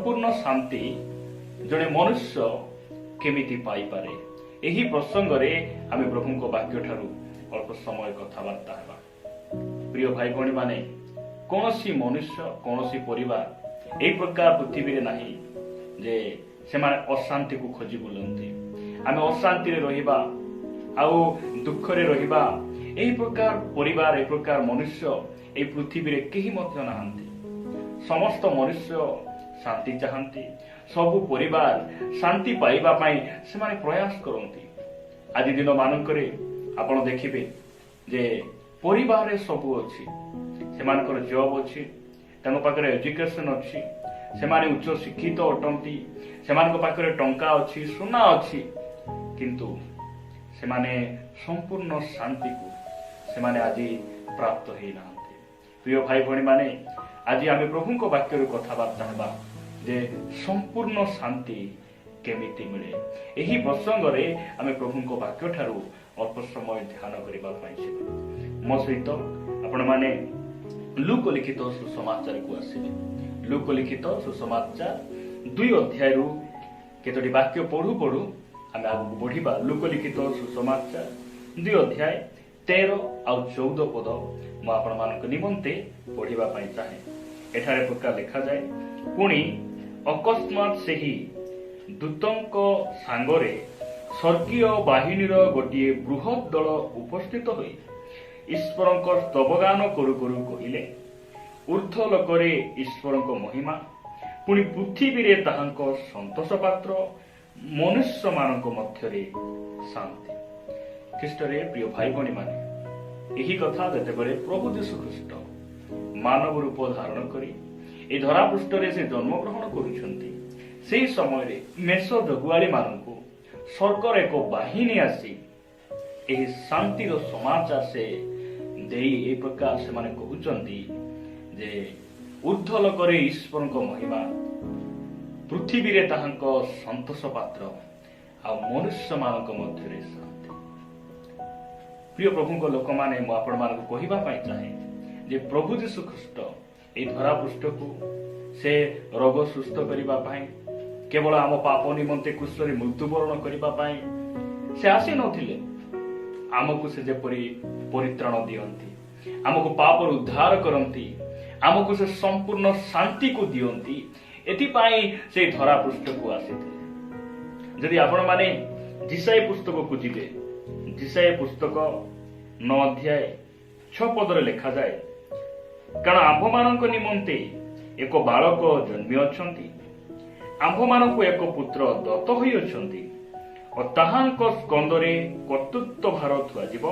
संपूर्ण शांति जड़े मनुष्य केमिति पाई पारे एही प्रसंग रे आमे प्रभु को वाक्य ठारू अल्प समय कथबार्ता हेबा। प्रिय भाई भणी माने कौनसी मनुष्य कौनसी परिवार एही प्रकार पृथ्वी रे नाही जे सेमाने अशांति को खोजी बुलंती। आमे अशांति रे रहिबा आउ दुख रे रहिबा एही प्रकार परिवार एही प्रकार मनुष्य एही पृथ्वी रे केही मध्य नाहंती। समस्त मनुष्य शांति चाहती। सबु परिवार शांति पाइबा पाई सेमाने प्रयास करती। आज दिन मानकरे आपण देखिबे जे परिवार रे सबु अछि। सेमानकर जॉब अछि, तांको पाखरे एजुकेशन अछि, सेमाने उच्च शिक्षित अटंती, सेमानक पाखरे टंका अछि, सोना अछि, किंतु सेमाने संपूर्ण शांति को सेमाने आज प्राप्त होई नांते। प्रिय भाई भणी माने आज आमे प्रभु को वाक्य रे कथबार्ता हेबा जे संपूर्ण शांति केमिति मिले। एही प्रसंग रे आमे प्रभु को वाक्य ठारू अल्प समय ध्यान करिबा पाइछे। मो सहित आपण माने लूक लिखित सुसमाचार को आसिबे। लूक लिखित सुसमाचार 2 अध्याय रु केतोटी वाक्य पढु पढु आमे आगु बढ़िबा। लूक लिखित सुसमाचार 2 अध्याय 13 आ 14 पद मो आपण मानक निमंते पढिबा पई चाहे। एठारे प्रकार लिखा जाय, पुणी अकस्मात सेही दूतंक सांगरे स्वर्गीय बाहिनीर गोटे बृहत दल उपस्थित होई ईश्वरक स्तवगान करू करू कहिले, ऊर्ध्व लोकरे ईश्वरक महिमा, पुणी पृथ्वी रे ताहांक संतोष पात्र, मनुष्य मानक मध्यरे शांति। ख्रीष्टरे प्रिय भाई भणी माने एही कथा जेतेबेले प्रभु यीशु ख्रीष्ट मानव रूप धारण करी ए धरा पृष्ठरे से जन्म ग्रहण करुछंती, सेही समय रे मेष जगुआली मानकु स्वर्गर एक बाहिनी आसी एही शांतिर समाचार से देई ए प्रकार से माने कहउचंती जे ऊर्ध्व लोकरे ईश्वरक महिमा, पृथ्वी रे ताहांक संतोष पात्र आ मनुष्य मानक मध्यरे शांति। प्रिय प्रभु को लोक माने मो आपण मानक कहिबा पई चाहे जे प्रभु यीशु ख्रीष्ट ए धरा पृष्ठ को से रोग सुस्थ करिबा पई, केवल आम पाप निमंते क्रूसरे मृत्युवरण करिबा पई से आसी नथिले। आमको से जेपरी परित्राण दियंती, आमको पाप उद्धार करंती, आमको से संपूर्ण शांति को दियंती, एति पाई से धरा पृष्ठ को आसीते। जदि आपण माने जिसाई पुस्तक को जिबे, जिसाई पुस्तक 9 अध्याय 6 पदरे लिखा जाए, कारण आंभ मानक निमंते एक बालक जन्मी अछंती, आंभ मानक एक पुत्र दत्त होई अछंती, और ताहांक स्कंदरे कर्तृत्व भार थुआ जीव,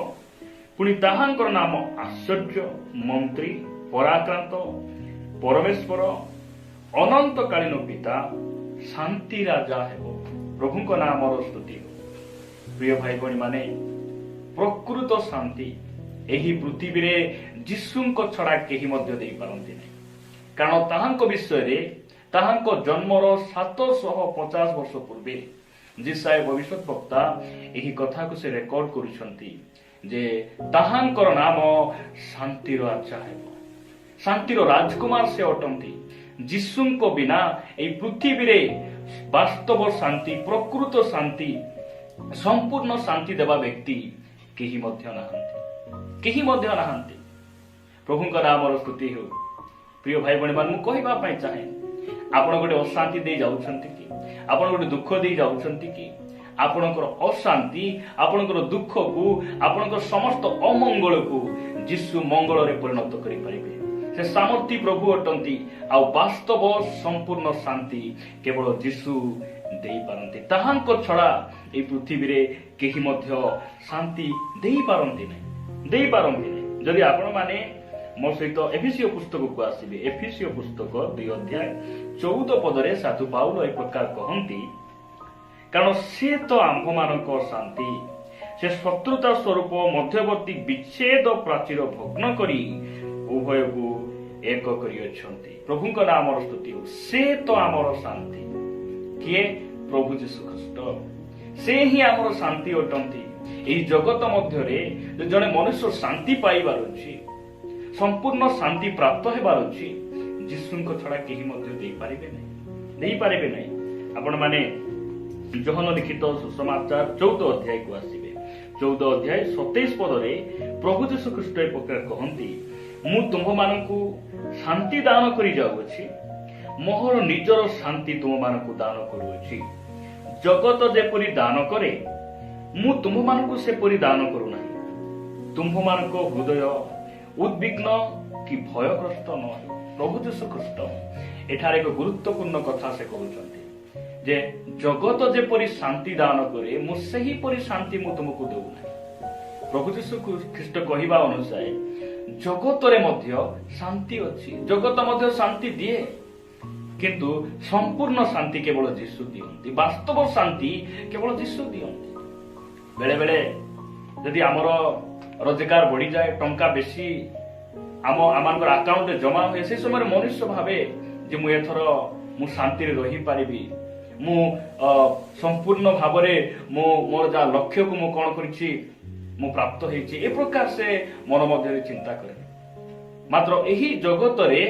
पुणी ताहांकर नाम आश्चर्य, मंत्री, पराक्रांत, परमेश्वर, अनंतकालीन पिता, शांति राजा हेबो। प्रभु को नाम स्तुति हो। प्रिय भाई भणी माने प्रकृत शांति एही पृथ्वी रे यीशुंक छड़ा केही मध्य देई पारंती नै, कारण ताहांक विषय रे ताहांक जन्मर 750 वर्ष पूर्वे जिसाय भविष्यत वक्ता एही कथा को से रेकॉर्ड करूछंती जे ताहांकर नाम शांतिर राजा हेबो, शांतिर राजकुमार से अटंती। यीशुंक बिना एही पृथ्वी रे वास्तव शांति, प्रकृत शांति, संपूर्ण शांति देवा व्यक्ति केही मध्य नाहंती, केही मध्य नाहंती। प्रभुंक नामर स्तुति हो। प्रिय भाई भणी मान कहबा पई चाहे, आपण गोटे अशांति दे जाउछंती कि, आपण गोटे दुख दे जाउछंती कि, आपणकर अशांति, आपणकर दुख को, आपणकर समस्त अमंगल को यीशु मंगल रे परिणत करि परिबे। से सामर्थी प्रभु अटंती, आ वास्तव संपूर्ण शांति केवल यीशु देई पारंती। ताहांक छड़ा ए पृथ्वी रे केही मध्य शांति देई पारंती नै, देई पारंती नै। जदि आपण माने मो सहित एफिसियो पुस्तक को आसीबे, एफिसियो पुस्तक 2 अध्याय 14 पदरे साधु पाउल एक प्रकार कहंती, कारण से तो आंभ मानक शांति, से शत्रुता स्वरूप मध्यवर्ती विच्छेद प्राचीर भग्न करी उभय को एक करी अछंती। प्रभु का नाम स्तुति हो। से तो आमर शांति किए प्रभु यीशु ख्रीष्ट, से ही आमर शांति अटंती। एही जगत मध्य रे जने मनुष्य शांति पाइबार अछि, संपूर्ण शांति प्राप्त हेबार अछि, यीशुंक छड़ा केही मध्य देई पारिबे नै। ଦେଇପାରିବେ ନାହିଁ। ଆପଣମାନେ ଯୋହନ ଲିଖିତ ସୁସମାଚାର 14 ଅଧ୍ୟାୟକୁ ଆସିବେ। 14 ଅଧ୍ୟାୟ 27 ପଦରେ ପ୍ରଭୁ ଯୀଶୁ ଖ୍ରୀଷ୍ଟ ଏ ପ୍ରକାର କହନ୍ତି, ମୁଁ ତୁମ୍ଭମାନଙ୍କୁ ଶାନ୍ତି ଦାନ କରି ଯାଉଅଛି, ମୋର ନିଜର ଶାନ୍ତି ତୁମମାନଙ୍କୁ ଦାନ କରୁଅଛି। ଜଗତ ଯେପରି ଦାନ କରେ ମୁଁ ତୁମମାନଙ୍କୁ ସେପରି ଦାନ କରୁନାହିଁ। ତୁମ୍ଭମାନଙ୍କ ହୃଦୟ ଉଦ୍ବିଗ୍ନ କି ଭୟଗ୍ରସ୍ତ ନ ହେଉ। ପ୍ରଭୁ ଯୀଶୁ ଖ୍ରୀଷ୍ଟ ଏଠାରେ ଏକ ଗୁରୁତ୍ୱପୂର୍ଣ୍ଣ କଥା ସେ କହୁଛନ୍ତି ଯେ ଜଗତ ଯେପରି ଶାନ୍ତି ଦାନ କରେ ମୁଁ ସେହିପରି ଶାନ୍ତି ମୁଁ ତୁମକୁ ଦେଉନାହିଁ। ପ୍ରଭୁ ଯୀଶୁ ଖ୍ରୀଷ୍ଟ କହିବା ଅନୁସାରେ ଜଗତରେ ମଧ୍ୟ ଶାନ୍ତି ଅଛି, ଜଗତ ମଧ୍ୟ ଶାନ୍ତି ଦିଏ, କିନ୍ତୁ ସମ୍ପୂର୍ଣ୍ଣ ଶାନ୍ତି କେବଳ ଯୀଶୁ ଦିଅନ୍ତି। ବାସ୍ତବ ଶାନ୍ତି କେବଳ ଯୀଶୁ ଦିଅନ୍ତି। ବେଳେ ବେଳେ ଯଦି ଆମର ରୋଜଗାର ବଢିଯାଏ, ଟଙ୍କା ବେଶୀ ଆମମାନଙ୍କର ଆକାଉଣ୍ଟରେ ଜମା ହୁଏ, ସେ ସମୟରେ ମନୁଷ୍ୟ ଭାବେ ଯେ ମୁଁ ଏଥର ମୁଁ ଶାନ୍ତିରେ ରହିପାରିବି, ମୁଁ ସମ୍ପୂର୍ଣ୍ଣ ଭାବରେ ମୋର ଯାହା ଲକ୍ଷ୍ୟକୁ ମୁଁ କଣ କରିଛି ମୁଁ ପ୍ରାପ୍ତ ହେଇଛି, ଏ ପ୍ରକାର ସେ ମନ ମଧ୍ୟରେ ଚିନ୍ତା କରେ। ମାତ୍ର ଏହି ଜଗତରେ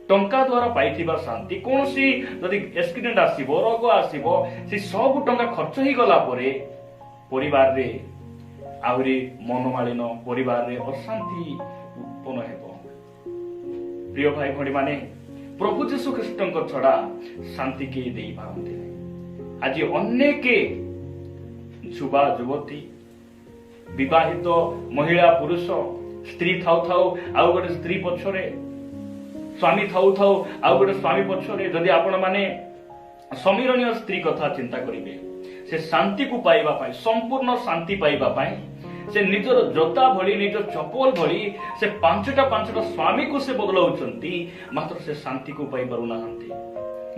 ଟଙ୍କା ଦ୍ୱାରା ପାଇଥିବା ଶାନ୍ତି, କୌଣସି ଯଦି ଆକ୍ସିଡେଣ୍ଟ ଆସିବ, ରୋଗ ଆସିବ, ସେ ସବୁ ଟଙ୍କା ଖର୍ଚ୍ଚ ହେଇଗଲା ପରେ ପରିବାରରେ ଆହୁରି ମନୋମାଳିନ, ପରିବାରରେ ଅଶାନ୍ତି ଉତ୍ପନ୍ନ ହେବ। ପ୍ରିୟ ଭାଇ ଭଉଣୀ ମାନେ, ପ୍ରଭୁ ଯୀଶୁ ଖ୍ରୀଷ୍ଟଙ୍କ ଛଡା ଶାନ୍ତି କେହି ଦେଇପାରନ୍ତି ନାହିଁ। ଆଜି ଅନେକ ଯୁବା ଯୁବତୀ, ବିବାହିତ ମହିଳା ପୁରୁଷ, ସ୍ତ୍ରୀ ଥାଉ ଥାଉ ଆଉ ଗୋଟେ ସ୍ତ୍ରୀ ପଛରେ, ସ୍ୱାମୀ ଥାଉ ଥାଉ ଆଉ ଗୋଟେ ସ୍ୱାମୀ ପଛରେ, ଯଦି ଆପଣ ମାନେ ସମୀରଣୀୟ ସ୍ତ୍ରୀ କଥା ଚିନ୍ତା କରିବେ, ସେ ଶାନ୍ତିକୁ ପାଇବା ପାଇଁ, ସମ୍ପୂର୍ଣ୍ଣ ଶାନ୍ତି ପାଇବା ପାଇଁ ସେ ନିଜର ଜୋତା ଭଳି, ନିଜ ଚପଲ ଭଳି ସେ ପାଞ୍ଚଟା ସ୍ୱାମୀକୁ ସେ ବଦଳାଉଛନ୍ତି, ମାତ୍ର ସେ ଶାନ୍ତିକୁ ପାଇପାରୁନାହାନ୍ତି।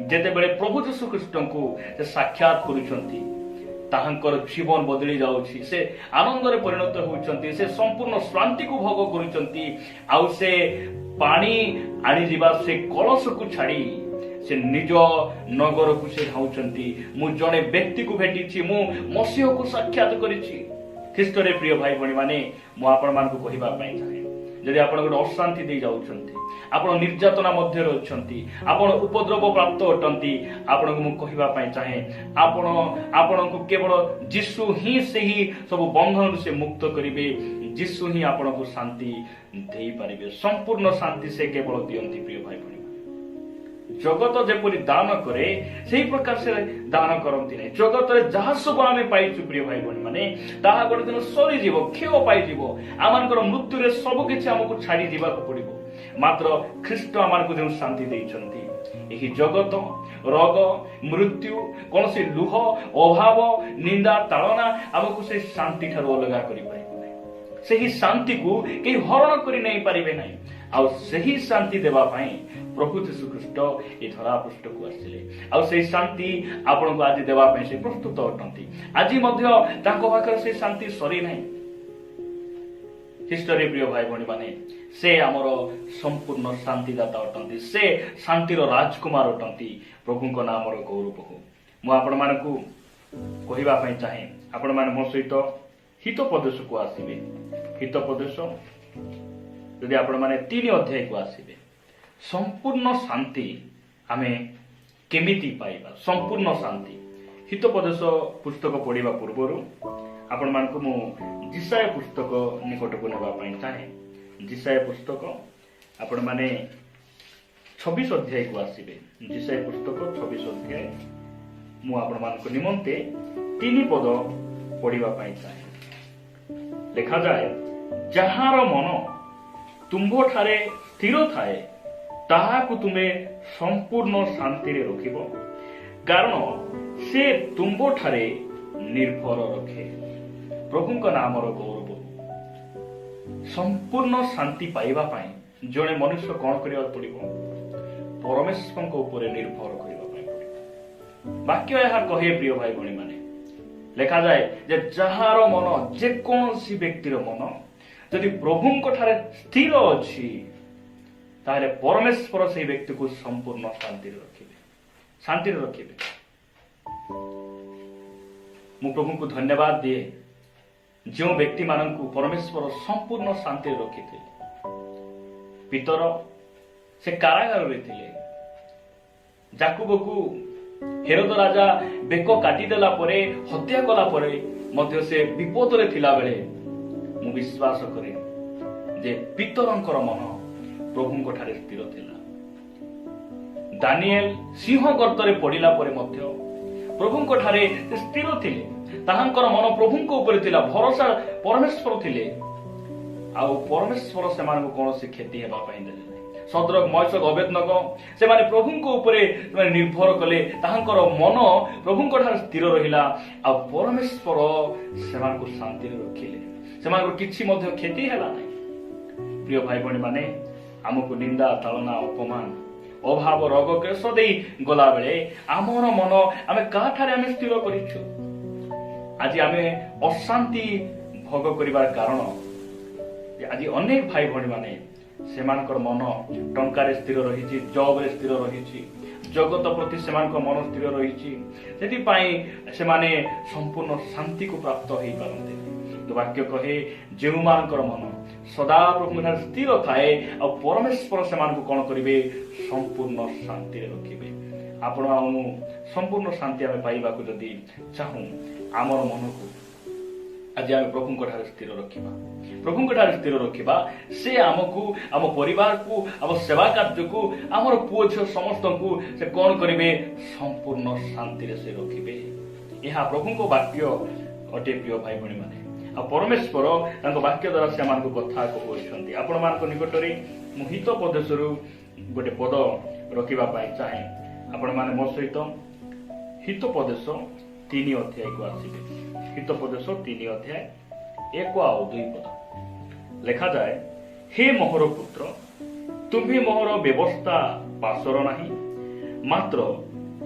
ଯେତେବେଳେ ପ୍ରଭୁ ଯୀଶୁ ଖ୍ରୀଷ୍ଟଙ୍କୁ ସେ ସାକ୍ଷାତ କରୁଛନ୍ତି, ତାହାଙ୍କର ଜୀବନ ବଦଳି ଯାଉଛି, ସେ ଆନନ୍ଦରେ ପରିଣତ ହେଉଛନ୍ତି, ସେ ସମ୍ପୂର୍ଣ୍ଣ ଶାନ୍ତିକୁ ଭୋଗ କରୁଛନ୍ତି। ଆଉ ସେ ପାଣି ଆଣିଯିବା ସେ କଳସକୁ ଛାଡ଼ି ସେ ନିଜ ନଗରକୁ ସେ ଧାଉଛନ୍ତି। ମୁଁ ଜଣେ ବ୍ୟକ୍ତିକୁ ଭେଟିଛି, ମୁଁ ମସିହକୁ ସାକ୍ଷାତ କରିଛି। ଖ୍ରୀଷ୍ଟରେ ପ୍ରିୟ ଭାଇ ଭଉଣୀ ମାନେ, ମୁଁ ଆପଣମାନଙ୍କୁ କହିବା ପାଇଁ ଚାହେଁ, ଯଦି ଆପଣ ଗୋଟେ ଅଶାନ୍ତି ଦେଇ ଯାଉଛନ୍ତି, ଆପଣ ନିର୍ଯାତନା ମଧ୍ୟରେ ଅଛନ୍ତି, ଆପଣ ଉପଦ୍ରବ ପ୍ରାପ୍ତ ଅଟନ୍ତି, ଆପଣଙ୍କୁ ମୁଁ କହିବା ପାଇଁ ଚାହେଁ, ଆପଣଙ୍କୁ କେବଳ ଯୀଶୁ ହିଁ ସେହି ସବୁ ବନ୍ଧନରୁ ସେ ମୁକ୍ତ କରିବେ। ଯୀଶୁ ହିଁ ଆପଣଙ୍କୁ ଶାନ୍ତି ଦେଇପାରିବେ। ସମ୍ପୂର୍ଣ୍ଣ ଶାନ୍ତି ସେ କେବଳ ଦିଅନ୍ତି। ପ୍ରିୟ ଭାଇ ଭଉଣୀ, ଜଗତ ଯେପରି ଦାନ କରେ ସେହି ପ୍ରକାର ସେ ଦାନ କରନ୍ତି ନାହିଁ। ଜଗତରେ ଯାହା ସବୁ ଆମେ ପାଇଛୁ ପ୍ରିୟ ଭାଇ ଭଉଣୀ ମାନେ, ତାହା ଗୋଟେ ଦିନ ସରିଯିବ, କ୍ଷୟ ପାଇଯିବ। ଆମମାନଙ୍କର ମୃତ୍ୟୁରେ ସବୁ କିଛି ଆମକୁ ଛାଡି ଯିବାକୁ ପଡିବ। ମାତ୍ର ଖ୍ରୀଷ୍ଟ ଆମକୁ ଯେଉଁ ଶାନ୍ତି ଦେଇଛନ୍ତି, ଏହି ଜଗତ, ରୋଗ, ମୃତ୍ୟୁ, କୌଣସି ଲୁହ, ଅଭାବ, ନିନ୍ଦା, ତାଳନା ଆମକୁ ସେହି ଶାନ୍ତି ଠାରୁ ଅଲଗା କରିପାରିବ ନାହିଁ। ସେହି ଶାନ୍ତିକୁ କେହି ହରଣ କରି ନେଇ ପାରିବେ ନାହିଁ। ଆଉ ସେହି ଶାନ୍ତି ଦେବା ପାଇଁ ପ୍ରଭୁ ଯୀଶୁ ଖ୍ରୀଷ୍ଟ ଏ ଧରା ପୃଷ୍ଠକୁ ଆସିଲେ। ଆଉ ସେହି ଶାନ୍ତି ଆପଣଙ୍କୁ ଆଜି ଦେବା ପାଇଁ ସେ ପ୍ରସ୍ତୁତ ଅଟନ୍ତି। ଆଜି ମଧ୍ୟ ତାଙ୍କ ପାଖରେ ସେ ଶାନ୍ତି ସରି ନାହିଁ। ଖ୍ରୀଷ୍ଟରେ ପ୍ରିୟ ଭାଇ ଭଉଣୀ ମାନେ, ସେ ଆମର ସମ୍ପୂର୍ଣ୍ଣ ଶାନ୍ତିଦାତା ଅଟନ୍ତି, ସେ ଶାନ୍ତିର ରାଜକୁମାର ଅଟନ୍ତି। ପ୍ରଭୁଙ୍କ ନାମର ଗୌରବ ହଉ। ମୁଁ ଆପଣମାନଙ୍କୁ କହିବା ପାଇଁ ଚାହେଁ, ଆପଣମାନେ ମୋ ସହିତ ହିତୋପଦେଶକୁ ଆସିବେ। ହିତୋପଦେଶ ଯଦି ଆପଣମାନେ 3 ଅଧ୍ୟାୟକୁ ଆସିବେ, ସମ୍ପୂର୍ଣ୍ଣ ଶାନ୍ତି ଆମେ କେମିତି ପାଇବା? ସମ୍ପୂର୍ଣ୍ଣ ଶାନ୍ତି। ହିତୋପଦେଶ ପୁସ୍ତକ ପଢିବା ପୂର୍ବରୁ ଆପଣମାନଙ୍କୁ ମୁଁ ଜିସାୟ ପୁସ୍ତକ ନିକଟକୁ ନେବା ପାଇଁ ଚାହେଁ। ଜିସାୟ ପୁସ୍ତକ ଆପଣମାନେ 26 ଅଧ୍ୟାୟକୁ ଆସିବେ। ଜିସାୟ ପୁସ୍ତକ 26 ଅଧ୍ୟାୟ ମୁଁ ଆପଣମାନଙ୍କ ନିମନ୍ତେ 3 ପଦ ପଢିବା ପାଇଁ ଚାହେଁ। ଲେଖାଯାଏ, ଯାହାର ମନ ତୁମ୍ଭଠାରେ ସ୍ଥିର ଥାଏ ତାହାକୁ ତୁମେ ସମ୍ପୂର୍ଣ୍ଣ ଶାନ୍ତିରେ ରଖିବ, କାରଣ ସେ ତୁମ୍ଭଠାରେ ନିର୍ଭର ରଖେ। ପ୍ରଭୁଙ୍କ ନାମର ଗୌରବ। ସମ୍ପୂର୍ଣ୍ଣ ଶାନ୍ତି ପାଇବା ପାଇଁ ଜଣେ ମନୁଷ୍ୟ କଣ କରିବାକୁ ପଡିବ? ପରମେଶ୍ୱରଙ୍କ ଉପରେ ନିର୍ଭର କରିବା ପାଇଁ ପଡିବ। ବାକ୍ୟ ଏହା କହେ ପ୍ରିୟ ଭାଇ ଭଉଣୀ ମାନେ, ଲେଖାଯାଏ ଯେ ଯାହାର ମନ, ଯେକୌଣସି ବ୍ୟକ୍ତିର ମନ ଯଦି ପ୍ରଭୁଙ୍କ ଠାରେ ସ୍ଥିର ଅଛି, ତାହେଲେ ପରମେଶ୍ୱର ସେହି ବ୍ୟକ୍ତିକୁ ସମ୍ପୂର୍ଣ୍ଣ ଶାନ୍ତିରେ ରଖିବେ। ମୁଁ ପ୍ରଭୁଙ୍କୁ ଧନ୍ୟବାଦ ଦିଏ, ଯେଉଁ ବ୍ୟକ୍ତି ମାନଙ୍କୁ ପରମେଶ୍ୱର ସମ୍ପୂର୍ଣ୍ଣ ଶାନ୍ତିରେ ରଖିଥିଲେ। ପିତର ସେ କାରାଗାରରେ ଥିଲେ, ଯାକୁବକୁ ହେରୋଦ ରାଜା ବେକ କାଟିଦେଲା ପରେ ହତ୍ୟା କଲା ପରେ ମଧ୍ୟ ସେ ବିପଦରେ ଥିଲା ବେଳେ ମୁଁ ବିଶ୍ୱାସ କରେ ଯେ ପିତରଙ୍କର ମନ ପ୍ରଭୁଙ୍କ ଠାରେ ସ୍ଥିର ଥିଲା। ଦାନିଏଲ ସିଂହ ଗର୍ତ୍ତରେ ପଡ଼ିଲା ପରେ ମଧ୍ୟ ପ୍ରଭୁଙ୍କ ଠାରେ ସ୍ଥିର ଥିଲେ। ତାହାଙ୍କର ମନ ପ୍ରଭୁଙ୍କ ଉପରେ ଥିଲା, ଭରସା ପରମେଶ୍ୱର ଥିଲେ, ଆଉ ପରମେଶ୍ୱର ସେମାନଙ୍କୁ କୌଣସି କ୍ଷତି ହେବା ପାଇଁ ଦେଲେ ନାହିଁ। ସଦ୍ରକ ମୈଶକ ଅବେଦନଗୋ ସେମାନେ ପ୍ରଭୁଙ୍କ ଉପରେ ନିର୍ଭର କଲେ, ତାହାଙ୍କର ମନ ପ୍ରଭୁଙ୍କ ଠାରେ ସ୍ଥିର ରହିଲା, ଆଉ ପରମେଶ୍ୱର ସେମାନଙ୍କୁ ଶାନ୍ତିରେ ରଖିଲେ, ସେମାନଙ୍କୁ କିଛି ମଧ୍ୟ କ୍ଷତି ହେଲା ନାହିଁ। ପ୍ରିୟ ଭାଇ ଭଉଣୀ ମାନେ, ଆମକୁ ନିନ୍ଦା ତାଳନା ଅପମାନ ଅଭାବ ରୋଗ କ୍ଲେଶ ଦେଇ ଗଲାବେଳେ ଆମର ମନ ଆମେ କାହାଠାରେ ଆମେ ସ୍ଥିର କରିଛୁ? ଆଜି ଆମେ ଅଶାନ୍ତି ଭୋଗ କରିବାର କାରଣ ଆଜି ଅନେକ ଭାଇ ଭଉଣୀ ମାନେ ସେମାନଙ୍କର ମନ ଟଙ୍କାରେ ସ୍ଥିର ରହିଛି, ଜବରେ ସ୍ଥିର ରହିଛି, ଜଗତ ପ୍ରତି ସେମାନଙ୍କ ମନ ସ୍ଥିର ରହିଛି, ସେଥିପାଇଁ ସେମାନେ ସମ୍ପୂର୍ଣ୍ଣ ଶାନ୍ତିକୁ ପ୍ରାପ୍ତ ହେଇପାରନ୍ତି। ବାକ୍ୟ କହେ ଯେଉଁମାନଙ୍କର ମନ ସଦାପ୍ରଭୁଙ୍କ ସ୍ଥିର ଥାଏ ଆଉ ପରମେଶ୍ୱର ସେମାନଙ୍କୁ କଣ କରିବେ? ସମ୍ପୂର୍ଣ୍ଣ ଶାନ୍ତିରେ ରଖିବେ। ଆପଣ ଆଉ ମୁଁ ସମ୍ପୂର୍ଣ୍ଣ ଶାନ୍ତି ଆମେ ପାଇବାକୁ ଯଦି ଚାହୁଁ, ଆମର ମନକୁ ଆଜି ଆମେ ପ୍ରଭୁଙ୍କ ଠାରେ ସ୍ଥିର ରଖିବା। ପ୍ରଭୁଙ୍କ ଠାରେ ସ୍ଥିର ରଖିବା, ସେ ଆମକୁ, ଆମ ପରିବାରକୁ, ଆମ ସେବା କାର୍ଯ୍ୟକୁ, ଆମର ପୁଅ ଝିଅ ସମସ୍ତଙ୍କୁ ସେ କଣ କରିବେ? ସମ୍ପୂର୍ଣ୍ଣ ଶାନ୍ତିରେ ସେ ରଖିବେ। ଏହା ପ୍ରଭୁଙ୍କ ବାକ୍ୟ ଅଟେ। ପ୍ରିୟ ଭାଇ ଭଉଣୀ ମାନେ, ଆଉ ପରମେଶ୍ୱର ତାଙ୍କ ବାକ୍ୟ ଦ୍ୱାରା ସେମାନଙ୍କୁ କଥା କହୁଛନ୍ତି। ଆପଣମାନଙ୍କ ନିକଟରେ ମୁଁ ହିତୋପଦେଶରୁ ଗୋଟେ ପଦ ରଖିବା ପାଇଁ ଚାହେଁ। ଆପଣମାନେ ମୋ ସହିତ ହିତୋପଦେଶ 3 ଅଧ୍ୟାୟକୁ ଆସିବେ। ହିତୋପଦେଶ 3 ଅଧ୍ୟାୟ 1 ଆଉ 2 ପଦ ଲେଖାଯାଏ, ହେ ମୋହର ପୁତ୍ର, ତୁମ୍ଭେ ମୋହର ବ୍ୟବସ୍ଥା ପାଶର ନାହିଁ, ମାତ୍ର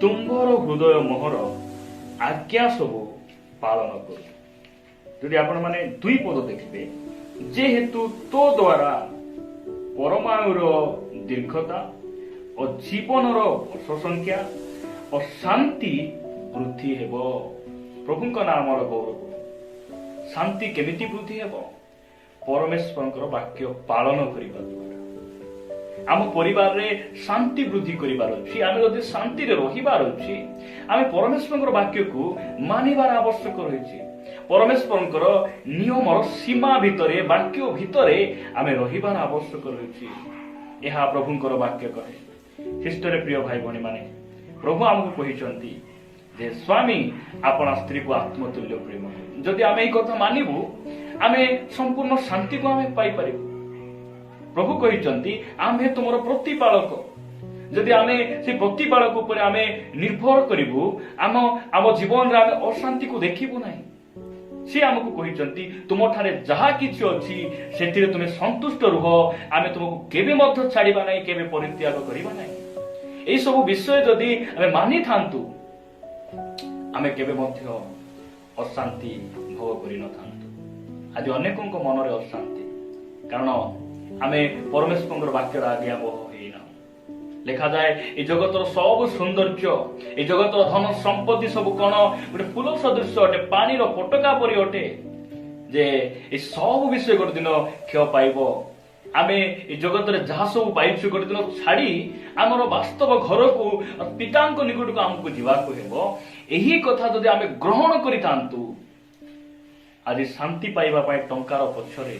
ତୁମ୍ଭର ହୃଦୟ ମୋହର ଆଜ୍ଞା ସବୁ ପାଳନ କରୁ। ଯଦି ଆପଣ ମାନେ 2 ପଦ ଦେଖିବେ, ଯେହେତୁ ତୋ ଦ୍ୱାରା ପରମାୟୁର ଦୀର୍ଘତା ଓ ଜୀବନର ବର୍ଷ ସଂଖ୍ୟା ଓ ଶାନ୍ତି ବୃଦ୍ଧି ହେବ। ପ୍ରଭୁଙ୍କ ନାମର ଗୌରବ। ଶାନ୍ତି କେମିତି ବୃଦ୍ଧି ହେବ? ପରମେଶ୍ୱରଙ୍କର ବାକ୍ୟ ପାଳନ କରିବା ଦ୍ୱାରା। ଆମ ପରିବାରରେ ଶାନ୍ତି ବୃଦ୍ଧି କରିବାର ଅଛି। ଆମେ ଯଦି ଶାନ୍ତିରେ ରହିବାର ଅଛି, ଆମେ ପରମେଶ୍ୱରଙ୍କର ବାକ୍ୟକୁ ମାନିବାର ଆବଶ୍ୟକ ରହିଛି। ପରମେଶ୍ୱରଙ୍କର ନିୟମର ସୀମା ଭିତରେ, ବାକ୍ୟ ଭିତରେ ଆମେ ରହିବାର ଆବଶ୍ୟକ ରହିଛି। ଏହା ପ୍ରଭୁଙ୍କର ବାକ୍ୟ କହେ। ଖ୍ରୀଷ୍ଟରେ ପ୍ରିୟ ଭାଇ ଭଉଣୀ ମାନେ, ପ୍ରଭୁ ଆମକୁ କହିଛନ୍ତି ଯେ ସ୍ୱାମୀ ଆପଣା ସ୍ତ୍ରୀକୁ ଆତ୍ମତୁଲ୍ୟ ପ୍ରେମ। ଯଦି ଆମେ ଏହି କଥା ମାନିବୁ, ଆମେ ସମ୍ପୂର୍ଣ୍ଣ ଶାନ୍ତିକୁ ଆମେ ପାଇପାରିବୁ। ପ୍ରଭୁ କହିଛନ୍ତି ଆମେ ତୁମର ପ୍ରତିପାଳକ। ଯଦି ଆମେ ସେ ପ୍ରତିପାଳକ ଉପରେ ଆମେ ନିର୍ଭର କରିବୁ, ଆମ ଜୀବନରେ ଆମେ ଅଶାନ୍ତିକୁ ଦେଖିବୁ ନାହିଁ। ସେ ଆମକୁ କହିଛନ୍ତି ତୁମଠାରେ ଯାହା କିଛି ଅଛି ସେଥିରେ ତୁମେ ସନ୍ତୁଷ୍ଟ ରୁହ, ଆମେ ତୁମକୁ କେବେ ମଧ୍ୟ ଛାଡ଼ିବା ନାହିଁ, କେବେ ପରିତ୍ୟାଗ କରିବା ନାହିଁ। এই ସବୁ ବିଷୟ ଯଦି ଆମେ ମାନିଥାନ୍ତୁ, ଆମେ କେବେ ମଧ୍ୟ ଅଶାନ୍ତି ଭୋଗ କରିନଥାନ୍ତୁ। ଆଜି ଅନେକଙ୍କ ମନରେ ଅଶାନ୍ତି, କାରଣ ଆମେ ପରମେଶ୍ୱରଙ୍କର ବାକ୍ୟର ଆଜ୍ଞା ବହ ହେଇନାହୁଁ। ଲେଖାଯାଏ ଏ ଜଗତର ସବୁ ସୌନ୍ଦର୍ଯ୍ୟ, ଏ ଜଗତର ଧନ ସମ୍ପତ୍ତି ସବୁ କଣ? ଗୋଟେ ଫୁଲ ସଦୃଶ ଅଟେ, ପାଣିର ଫୋଟକା ପରି ଅଟେ, ଯେ ଏ ସବୁ ବିଷୟ ଗୋଟେ ଦିନ କ୍ଷୟ ପାଇବ। ଆମେ ଏ ଜଗତରେ ଯାହା ସବୁ ପାଇଛୁ ଗୋଟେ ଦିନ ଛାଡ଼ି ଆମର ବାସ୍ତବ ଘରକୁ, ପିତାଙ୍କ ନିକଟକୁ ଆମକୁ ଯିବାକୁ ହେବ। ଏହି କଥା ଯଦି ଆମେ ଗ୍ରହଣ କରିଥାନ୍ତୁ, ଆଜି ଶାନ୍ତି ପାଇବା ପାଇଁ ଟଙ୍କାର ପଛରେ,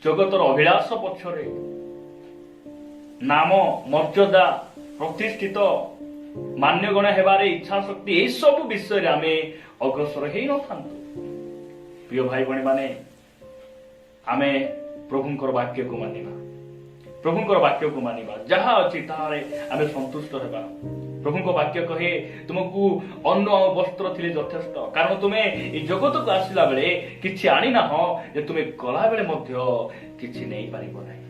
ଜଗତର ଅଭିଳାଷ ପଛରେ, ନାମ ମର୍ଯ୍ୟାଦା ପ୍ରତିଷ୍ଠିତ ମାନ୍ୟଗଣ ହେବାରେ ଇଚ୍ଛା ଶକ୍ତି, ଏସବୁ ବିଷୟରେ ଆମେ ଅଗ୍ରସର ହେଇନଥାନ୍ତୁ। ପ୍ରିୟ ଭାଇ ଭଉଣୀ ମାନେ, ଆମେ ପ୍ରଭୁଙ୍କର ବାକ୍ୟକୁ ମାନିବା, ପ୍ରଭୁଙ୍କର ବାକ୍ୟକୁ ମାନିବା, ଯାହା ଅଛି ତାହାରେ ଆମେ ସନ୍ତୁଷ୍ଟ ହେବା। ପ୍ରଭୁଙ୍କ ବାକ୍ୟ କହେ ତୁମକୁ ଅନ୍ନ ଆଉ ବସ୍ତ୍ର ଥିଲେ ଯଥେଷ୍ଟ, କାରଣ ତୁମେ ଏ ଜଗତକୁ ଆସିଲା ବେଳେ କିଛି ଆଣିନାହଁ, ଯେ ତୁମେ ଗଲା ବେଳେ ମଧ୍ୟ କିଛି ନେଇପାରିବ ନାହିଁ।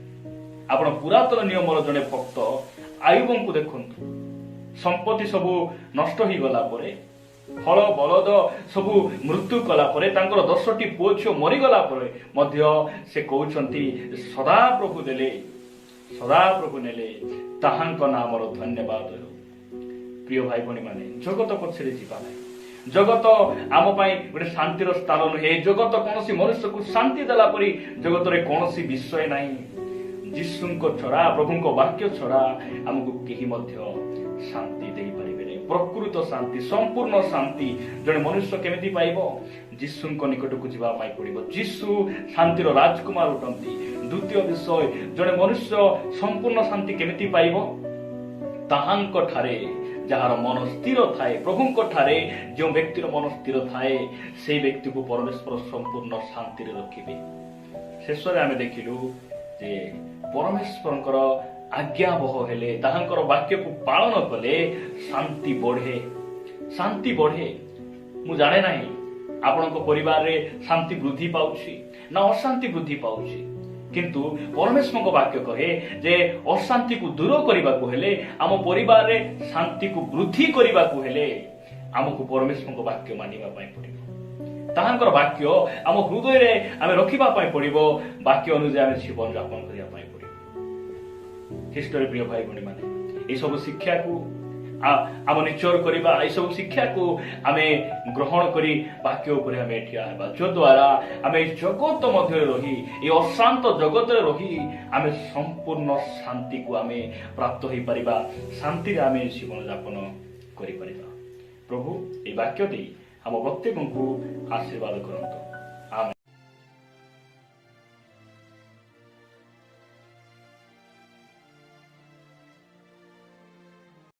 ଆପଣ ପୁରାତନ ନିୟମର ଜଣେ ଭକ୍ତ ଆୟୁବଙ୍କୁ ଦେଖନ୍ତୁ। ସମ୍ପତ୍ତି ସବୁ ନଷ୍ଟ ହେଇଗଲା ପରେ, ଫଳ ବଳଦ ସବୁ ମୃତ୍ୟୁ କଲା ପରେ, ତାଙ୍କର 10ଟି ପୁଅ ଝିଅ ମରିଗଲା ପରେ ମଧ୍ୟ ସେ କହୁଛନ୍ତି ସଦାପ୍ରଭୁ ଦେଲେ, ସଦାପ୍ରଭୁ ନେଲେ, ତାହାଙ୍କ ନାମର ଧନ୍ୟବାଦ ହେଉ। ପ୍ରିୟ ଭାଇ ଭଉଣୀ ମାନେ, ଜଗତ ପଛରେ ଯିବା ନାହିଁ। ଜଗତ ଆମ ପାଇଁ ଗୋଟେ ଶାନ୍ତିର ସ୍ଥାନ ନୁହେଁ। ଜଗତ କୌଣସି ମନୁଷ୍ୟକୁ ଶାନ୍ତି ଦେଲା ପରି ଜଗତରେ କୌଣସି ବିଷୟ ନାହିଁ। ଯୀଶୁଙ୍କ ଛଡା, ପ୍ରଭୁଙ୍କ ବାକ୍ୟ ଛଡା ଆମକୁ କେହି ମଧ୍ୟ ଶାନ୍ତି ଦେଇପାରିବେନି। ପ୍ରକୃତ ଶାନ୍ତି, ସମ୍ପୂର୍ଣ୍ଣ ଶାନ୍ତି ଜଣେ ମନୁଷ୍ୟ କେମିତି ପାଇବ? ଯୀଶୁଙ୍କ ନିକଟକୁ ଯିବା ପାଇଁ ପଡ଼ିବ। ଯୀଶୁ ଶାନ୍ତିର ରାଜକୁମାର ଅଟନ୍ତି। ଦ୍ୱିତୀୟ ବିଷୟ, ଜଣେ ମନୁଷ୍ୟ ସମ୍ପୂର୍ଣ୍ଣ ଶାନ୍ତି କେମିତି ପାଇବ? ତାହାଙ୍କ ଠାରେ ଯାହାର ମନ ସ୍ଥିର ଥାଏ, ପ୍ରଭୁଙ୍କ ଠାରେ ଯେଉଁ ବ୍ୟକ୍ତିର ମନ ସ୍ଥିର ଥାଏ, ସେହି ବ୍ୟକ୍ତିକୁ ପରମେଶ୍ୱର ସମ୍ପୂର୍ଣ୍ଣ ଶାନ୍ତିରେ ରଖିବେ। ଶେଷରେ ଆମେ ଦେଖିଲୁ ଯେ ପରମେଶ୍ୱରଙ୍କର ଆଜ୍ଞାବହ ହେଲେ, ତାହାଙ୍କର ବାକ୍ୟକୁ ପାଳନ କଲେ ଶାନ୍ତି ବଢ଼େ। ଶାନ୍ତି ବଢ଼େ। ମୁଁ ଜାଣେ ନାହିଁ ଆପଣଙ୍କ ପରିବାରରେ ଶାନ୍ତି ବୃଦ୍ଧି ପାଉଛି ନା ଅଶାନ୍ତି ବୃଦ୍ଧି ପାଉଛି, କିନ୍ତୁ ପରମେଶ୍ୱରଙ୍କ ବାକ୍ୟ କହେ ଯେ ଅଶାନ୍ତିକୁ ଦୂର କରିବାକୁ ହେଲେ, ଆମ ପରିବାରରେ ଶାନ୍ତିକୁ ବୃଦ୍ଧି କରିବାକୁ ହେଲେ ଆମକୁ ପରମେଶ୍ୱରଙ୍କ ବାକ୍ୟ ମାନିବା ପାଇଁ ପଡ଼ିବ। ତାହାଙ୍କର ବାକ୍ୟ ଆମ ହୃଦୟରେ ଆମେ ରଖିବା ପାଇଁ ପଡ଼ିବ। ବାକ୍ୟ ଅନୁଯାୟୀ ଆମେ ଜୀବନ ଯାପନ କରିବା ପାଇଁ ପଡ଼ିବ। ଖ୍ରୀଷ୍ଟରେ ପ୍ରିୟ ଭାଇ ଭଉଣୀ ମାନେ, ଏସବୁ ଶିକ୍ଷାକୁ ଆମ ନିଚର କରିବା, ଏସବୁ ଶିକ୍ଷାକୁ ଆମେ ଗ୍ରହଣ କରି ବାକ୍ୟ ଉପରେ ଆମେ ଠିଆ ହେବା, ଯଦ୍ୱାରା ଆମେ ଏହି ଜଗତ ମଧ୍ୟରେ ରହି, ଏହି ଅଶାନ୍ତ ଜଗତରେ ରହି ଆମେ ସମ୍ପୂର୍ଣ୍ଣ ଶାନ୍ତିକୁ ଆମେ ପ୍ରାପ୍ତ ହୋଇପାରିବା। ଶାନ୍ତିରେ ଆମେ ଜୀବନ ଯାପନ କରିପାରିବା। ପ୍ରଭୁ ଏହି ବାକ୍ୟ ଦେଇ ଆମ ପ୍ରତ୍ୟେକଙ୍କୁ ଆଶୀର୍ବାଦ କରନ୍ତୁ।